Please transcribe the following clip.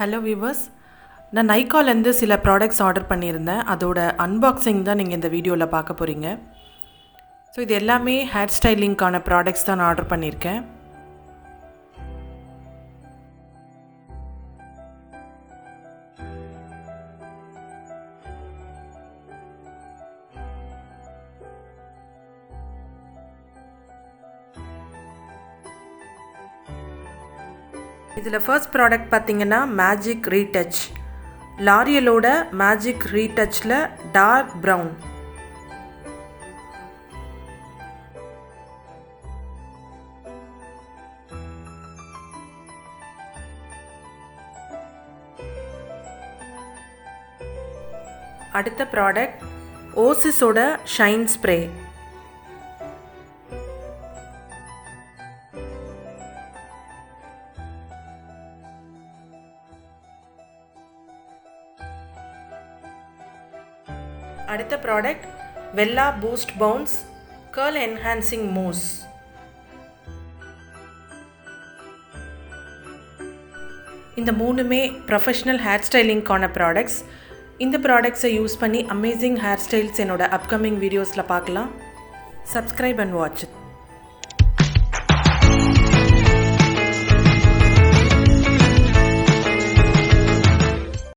Hello viewers, நான் நைக்காலேருந்து சில products order பண்ணியிருந்தேன். அதோட அன்பாக்சிங் தான் நீங்கள் இந்த வீடியோவில் பார்க்க போகிறீங்க. ஸோ இது எல்லாமே ஹேர் ஸ்டைலிங்க்கான ப்ராடக்ட்ஸ் தான் நான் ஆர்டர் பண்ணியிருக்கேன். இதில் ஃபர்ஸ்ட் ப்ராடக்ட் பார்த்திங்கன்னா மேஜிக் ரீடச். லாரியலோட மேஜிக் ரீடச்சில் டார்க் ப்ரௌன். அடுத்த ப்ராடக்ட் ஓசிஸோட ஷைன் ஸ்ப்ரே. அடுத்த product Wella boost bounce curl enhancing mousse. இந்த மூணுமே ப்ரொஃபஷ்னல் ஹேர் ஸ்டைலிங்க்கான ப்ராடக்ட்ஸ். இந்த ப்ராடக்ட்ஸை யூஸ் பண்ணி அமேசிங் ஹேர் ஸ்டைல்ஸ் என்னோட அப்கமிங் வீடியோஸில் பார்க்கலாம். Subscribe and watch it.